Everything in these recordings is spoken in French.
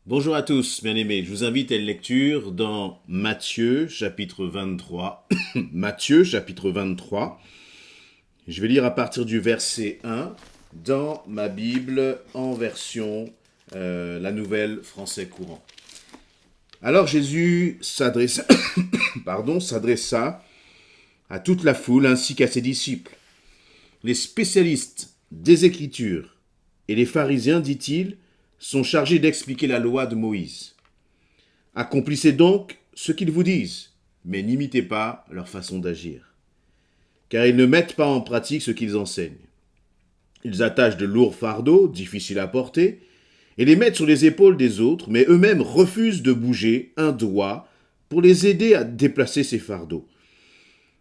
Bonjour à tous, bien-aimés. Je vous invite à une lecture dans Matthieu, chapitre 23. Matthieu, chapitre 23. Je vais lire à partir du verset 1 dans ma Bible en version la Nouvelle Français courant. Alors Jésus s'adressa à toute la foule ainsi qu'à ses disciples. Les spécialistes des Écritures et les pharisiens, dit-il, sont chargés d'expliquer la loi de Moïse. Accomplissez donc ce qu'ils vous disent, mais n'imitez pas leur façon d'agir. Car ils ne mettent pas en pratique ce qu'ils enseignent. Ils attachent de lourds fardeaux, difficiles à porter, et les mettent sur les épaules des autres, mais eux-mêmes refusent de bouger un doigt pour les aider à déplacer ces fardeaux.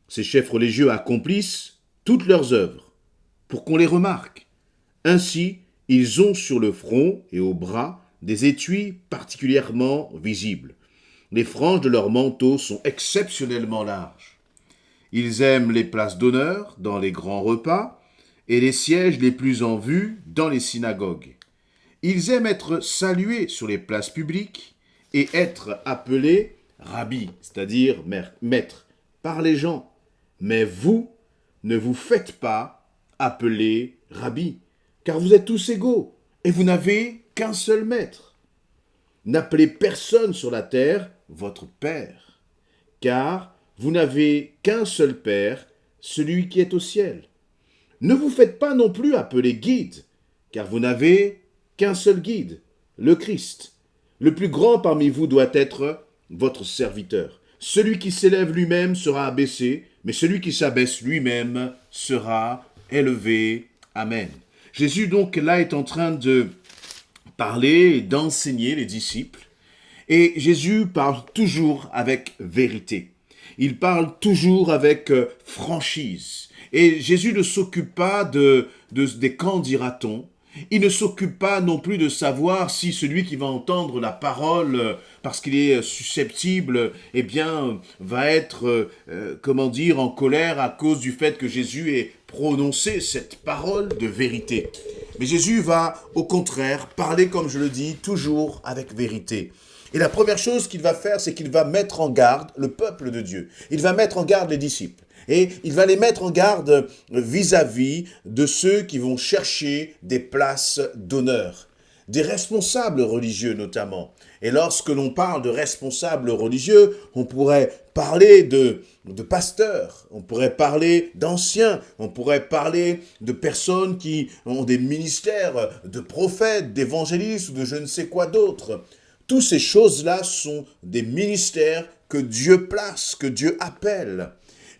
Ces chefs religieux accomplissent toutes leurs œuvres pour qu'on les remarque. Ainsi, ils ont sur le front et au bras des étuis particulièrement visibles. Les franges de leurs manteaux sont exceptionnellement larges. Ils aiment les places d'honneur dans les grands repas et les sièges les plus en vue dans les synagogues. Ils aiment être salués sur les places publiques et être appelés rabbi, c'est-à-dire maître, par les gens. Mais vous, ne vous faites pas appeler rabbi, car vous êtes tous égaux et vous n'avez qu'un seul maître. N'appelez personne sur la terre votre Père, car vous n'avez qu'un seul Père, celui qui est au ciel. Ne vous faites pas non plus appeler guide, car vous n'avez qu'un seul guide, le Christ. Le plus grand parmi vous doit être votre serviteur. Celui qui s'élève lui-même sera abaissé, mais celui qui s'abaisse lui-même sera élevé. Amen. Jésus donc là est en train de parler et d'enseigner les disciples. Et Jésus parle toujours avec vérité. Il parle toujours avec franchise. Et Jésus ne s'occupe pas des quand dira-t-on. Il ne s'occupe pas non plus de savoir si celui qui va entendre la parole, parce qu'il est susceptible, eh bien, va être, en colère à cause du fait que Jésus ait prononcé cette parole de vérité. Mais Jésus va, au contraire, parler, comme je le dis, toujours avec vérité. Et la première chose qu'il va faire, c'est qu'il va mettre en garde le peuple de Dieu. Il va mettre en garde les disciples. Et il va les mettre en garde vis-à-vis de ceux qui vont chercher des places d'honneur. Des responsables religieux notamment. Et lorsque l'on parle de responsables religieux, on pourrait parler de pasteurs, on pourrait parler d'anciens, on pourrait parler de personnes qui ont des ministères de prophètes, d'évangélistes ou de je ne sais quoi d'autre. Toutes ces choses-là sont des ministères que Dieu place, que Dieu appelle.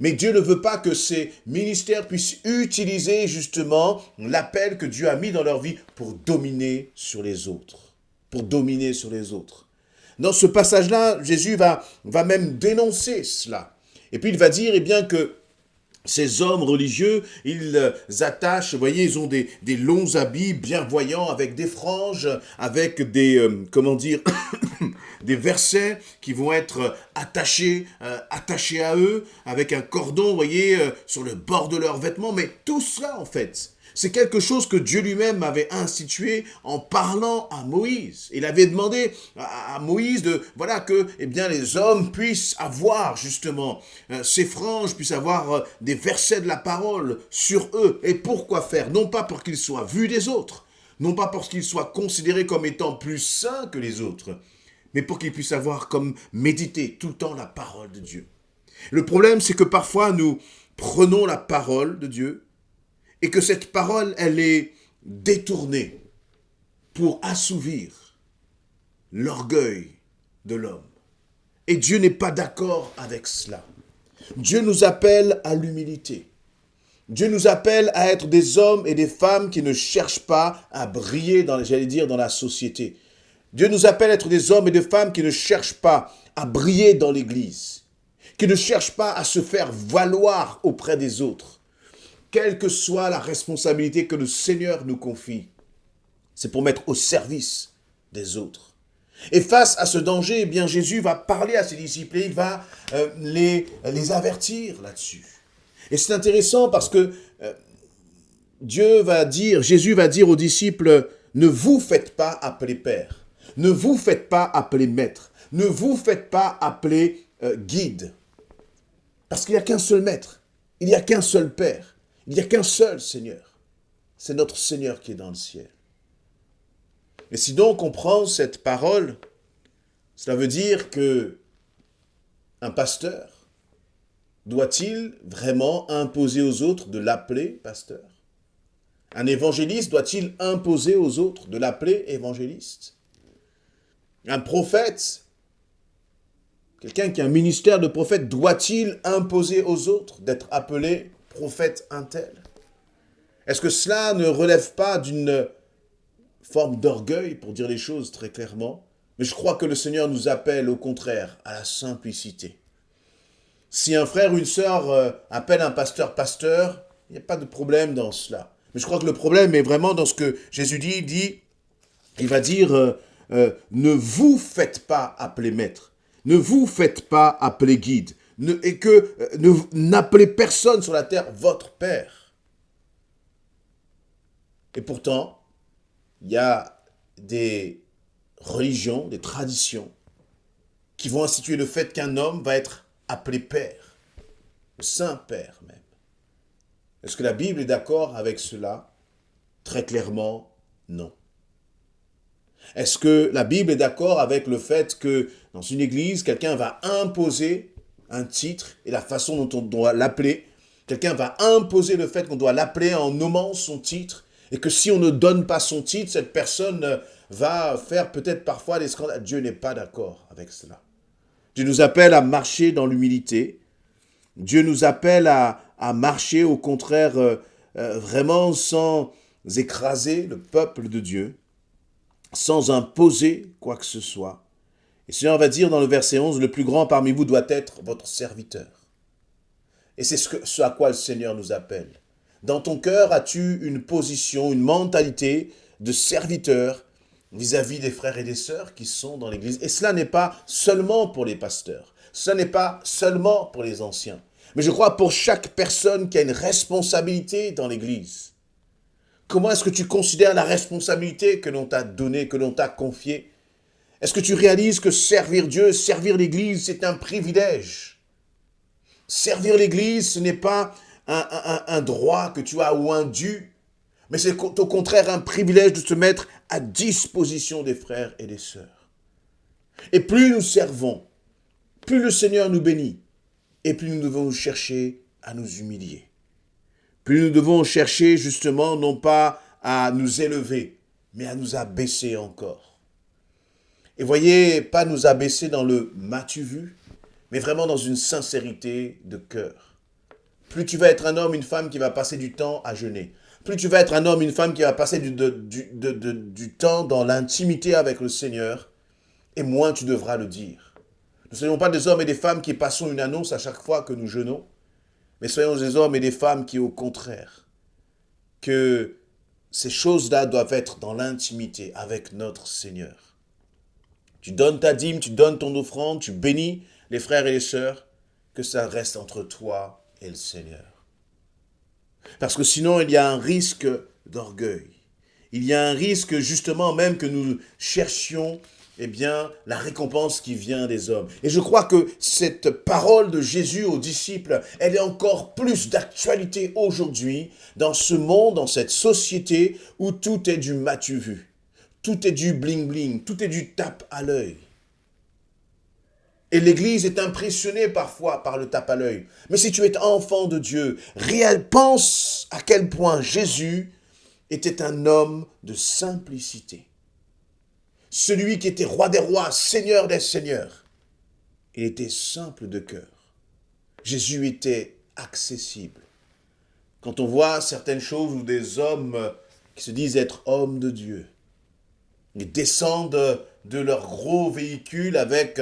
Mais Dieu ne veut pas que ces ministères puissent utiliser justement l'appel que Dieu a mis dans leur vie pour dominer sur les autres. Pour dominer sur les autres. Dans ce passage-là, Jésus va même dénoncer cela. Et puis il va dire, eh bien, que ces hommes religieux, ils attachent, vous voyez, ils ont des longs habits bien voyants avec des franges, avec des, des versets qui vont être attachés à eux, avec un cordon, vous voyez, sur le bord de leurs vêtements. Mais tout cela, en fait, c'est quelque chose que Dieu lui-même avait institué en parlant à Moïse. Il avait demandé à Moïse que eh bien, les hommes puissent avoir justement ces franges, puissent avoir des versets de la parole sur eux. Et pourquoi faire? Non pas pour qu'ils soient vus des autres, non pas parce qu'ils soient considérés comme étant plus saints que les autres, mais pour qu'ils puissent avoir comme méditer tout le temps la parole de Dieu. Le problème, c'est que parfois nous prenons la parole de Dieu et que cette parole, elle est détournée pour assouvir l'orgueil de l'homme. Et Dieu n'est pas d'accord avec cela. Dieu nous appelle à l'humilité. Dieu nous appelle à être des hommes et des femmes qui ne cherchent pas à briller dans la société. Dieu nous appelle à être des hommes et des femmes qui ne cherchent pas à briller dans l'Église, qui ne cherchent pas à se faire valoir auprès des autres. Quelle que soit la responsabilité que le Seigneur nous confie, c'est pour mettre au service des autres. Et face à ce danger, eh bien Jésus va parler à ses disciples et il va les avertir là-dessus. Et c'est intéressant parce que Jésus va dire aux disciples, ne vous faites pas appeler Père. Ne vous faites pas appeler maître. Ne vous faites pas appeler guide. Parce qu'il n'y a qu'un seul maître. Il n'y a qu'un seul Père. Il n'y a qu'un seul Seigneur. C'est notre Seigneur qui est dans le ciel. Et si donc on prend cette parole, cela veut dire que un pasteur doit-il vraiment imposer aux autres de l'appeler pasteur? Un évangéliste doit-il imposer aux autres de l'appeler évangéliste? Un prophète, quelqu'un qui a un ministère de prophète, doit-il imposer aux autres d'être appelé prophète un tel? Est-ce que cela ne relève pas d'une forme d'orgueil, pour dire les choses très clairement? Mais je crois que le Seigneur nous appelle au contraire à la simplicité. Si un frère ou une sœur appelle un pasteur pasteur, il n'y a pas de problème dans cela. Mais je crois que le problème est vraiment dans ce que Jésus dit, il va dire, ne vous faites pas appeler maître, ne vous faites pas appeler guide, n'appelez personne sur la terre votre Père. Et pourtant, il y a des religions, des traditions, qui vont instituer le fait qu'un homme va être appelé Père, le Saint-Père même. Est-ce que la Bible est d'accord avec cela? Très clairement, non. Est-ce que la Bible est d'accord avec le fait que dans une église, quelqu'un va imposer un titre et la façon dont on doit l'appeler? Quelqu'un va imposer le fait qu'on doit l'appeler en nommant son titre et que si on ne donne pas son titre, cette personne va faire peut-être parfois des scandales. Dieu n'est pas d'accord avec cela. Dieu nous appelle à marcher dans l'humilité. Dieu nous appelle à marcher au contraire vraiment sans écraser le peuple de Dieu, sans imposer quoi que ce soit. Et le Seigneur va dire dans le verset 11, le plus grand parmi vous doit être votre serviteur. Et c'est ce à quoi le Seigneur nous appelle. Dans ton cœur, as-tu une position, une mentalité de serviteur vis-à-vis des frères et des sœurs qui sont dans l'Église? Et cela n'est pas seulement pour les pasteurs, cela n'est pas seulement pour les anciens, mais je crois pour chaque personne qui a une responsabilité dans l'Église. Comment est-ce que tu considères la responsabilité que l'on t'a donnée, que l'on t'a confiée? Est-ce que tu réalises que servir Dieu, servir l'Église, c'est un privilège? Servir l'Église, ce n'est pas un droit que tu as ou un dû, mais c'est au contraire un privilège de se mettre à disposition des frères et des sœurs. Et plus nous servons, plus le Seigneur nous bénit, et plus nous devons chercher à nous humilier. Plus nous devons chercher justement non pas à nous élever, mais à nous abaisser encore. Et voyez, pas nous abaisser dans le m'as-tu vu, mais vraiment dans une sincérité de cœur. Plus tu vas être un homme, une femme qui va passer du temps à jeûner. Plus tu vas être un homme, une femme qui va passer du temps dans l'intimité avec le Seigneur, et moins tu devras le dire. Nous ne soyons pas des hommes et des femmes qui passons une annonce à chaque fois que nous jeûnons, mais soyons des hommes et des femmes qui, au contraire, que ces choses-là doivent être dans l'intimité avec notre Seigneur. Tu donnes ta dîme, tu donnes ton offrande, tu bénis les frères et les sœurs, que ça reste entre toi et le Seigneur. Parce que sinon, il y a un risque d'orgueil. Il y a un risque justement même que nous cherchions la récompense qui vient des hommes. Et je crois que cette parole de Jésus aux disciples, elle est encore plus d'actualité aujourd'hui dans ce monde, dans cette société où tout est du m'as-tu vu, tout est du bling-bling, tout est du tape à l'œil. Et l'Église est impressionnée parfois par le tape à l'œil. Mais si tu es enfant de Dieu, pense à quel point Jésus était un homme de simplicité. Celui qui était roi des rois, seigneur des seigneurs. Il était simple de cœur. Jésus était accessible. Quand on voit certaines choses où des hommes qui se disent être hommes de Dieu, ils descendent de leur gros véhicule avec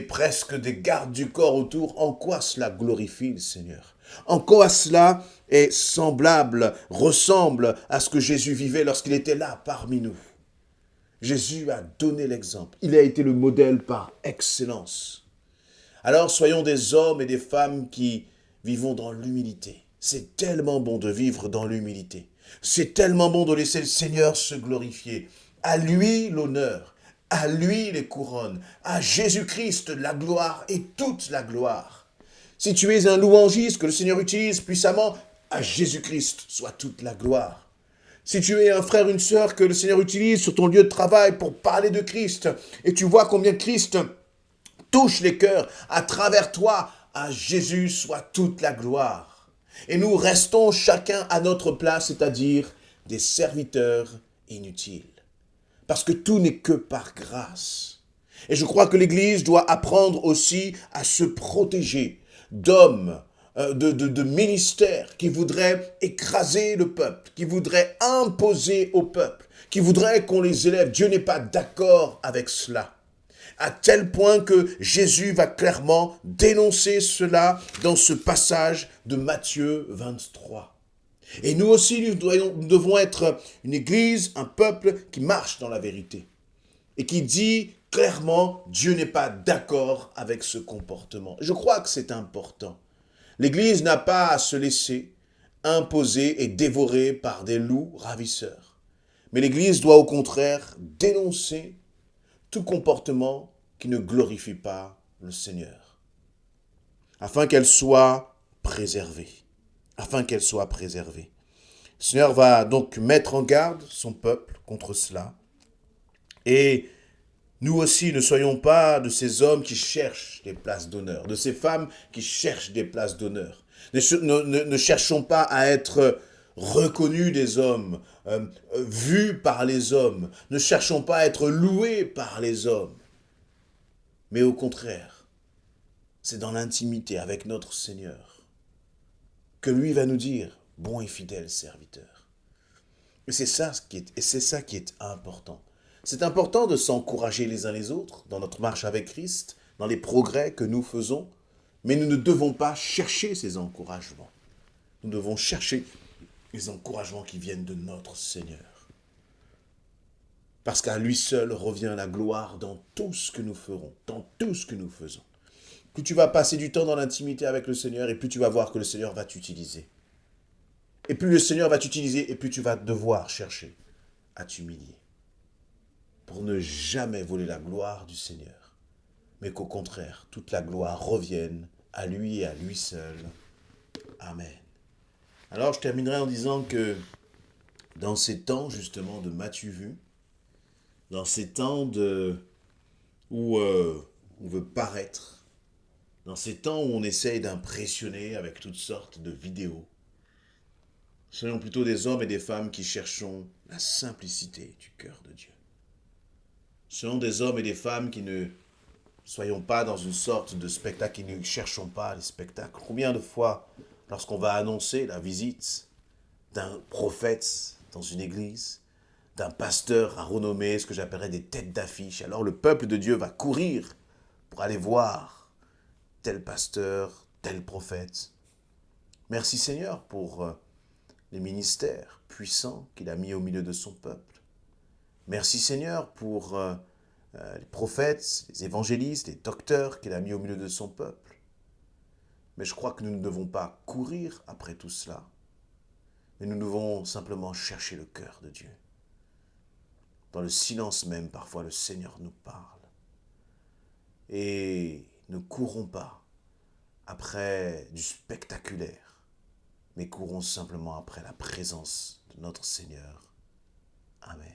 presque des gardes du corps autour, en quoi cela glorifie le Seigneur? En quoi cela est semblable, ressemble à ce que Jésus vivait lorsqu'il était là parmi nous? Jésus a donné l'exemple. Il a été le modèle par excellence. Alors soyons des hommes et des femmes qui vivons dans l'humilité. C'est tellement bon de vivre dans l'humilité. C'est tellement bon de laisser le Seigneur se glorifier. À lui l'honneur, À lui les couronnes, à Jésus-Christ la gloire et toute la gloire. Si tu es un louangiste que le Seigneur utilise puissamment, à Jésus-Christ soit toute la gloire. Si tu es un frère, une sœur que le Seigneur utilise sur ton lieu de travail pour parler de Christ, et tu vois combien Christ touche les cœurs à travers toi, à Jésus soit toute la gloire. Et nous restons chacun à notre place, c'est-à-dire des serviteurs inutiles. Parce que tout n'est que par grâce. Et je crois que l'Église doit apprendre aussi à se protéger d'hommes, de ministères qui voudraient écraser le peuple, qui voudraient imposer au peuple, qui voudraient qu'on les élève. Dieu n'est pas d'accord avec cela. À tel point que Jésus va clairement dénoncer cela dans ce passage de Matthieu 23. Et nous aussi, nous devons être une église, un peuple qui marche dans la vérité. Et qui dit clairement, Dieu n'est pas d'accord avec ce comportement. Je crois que c'est important. L'église n'a pas à se laisser imposer et dévorer par des loups ravisseurs. Mais l'église doit au contraire dénoncer tout comportement qui ne glorifie pas le Seigneur. Afin qu'elle soit préservée. Afin qu'elle soit préservée. Le Seigneur va donc mettre en garde son peuple contre cela. Et nous aussi ne soyons pas de ces hommes qui cherchent des places d'honneur, de ces femmes qui cherchent des places d'honneur. Ne cherchons pas à être reconnus des hommes, vus par les hommes. Ne cherchons pas à être loués par les hommes. Mais au contraire, c'est dans l'intimité avec notre Seigneur que lui va nous dire, bon et fidèle serviteur. Et c'est ça qui est important. C'est important de s'encourager les uns les autres dans notre marche avec Christ, dans les progrès que nous faisons, mais nous ne devons pas chercher ces encouragements. Nous devons chercher les encouragements qui viennent de notre Seigneur. Parce qu'à lui seul revient la gloire dans tout ce que nous ferons, dans tout ce que nous faisons. Plus tu vas passer du temps dans l'intimité avec le Seigneur, et plus tu vas voir que le Seigneur va t'utiliser. Et plus le Seigneur va t'utiliser, et plus tu vas devoir chercher à t'humilier. Pour ne jamais voler la gloire du Seigneur, mais qu'au contraire, toute la gloire revienne à lui et à lui seul. Amen. Alors je terminerai en disant que dans ces temps justement de m'as-tu vu, dans ces temps où on veut paraître, dans ces temps où on essaye d'impressionner avec toutes sortes de vidéos, soyons plutôt des hommes et des femmes qui cherchons la simplicité du cœur de Dieu. Soyons des hommes et des femmes qui ne soyons pas dans une sorte de spectacle, qui ne cherchons pas les spectacles. Combien de fois, lorsqu'on va annoncer la visite d'un prophète dans une église, d'un pasteur à renommée, ce que j'appellerais des têtes d'affiche, alors le peuple de Dieu va courir pour aller voir tel pasteur, tel prophète. Merci Seigneur pour les ministères puissants qu'il a mis au milieu de son peuple. Merci Seigneur pour les prophètes, les évangélistes, les docteurs qu'il a mis au milieu de son peuple. Mais je crois que nous ne devons pas courir après tout cela, mais nous devons simplement chercher le cœur de Dieu. Dans le silence même, parfois, le Seigneur nous parle. Et ne courons pas après du spectaculaire, mais courons simplement après la présence de notre Seigneur. Amen.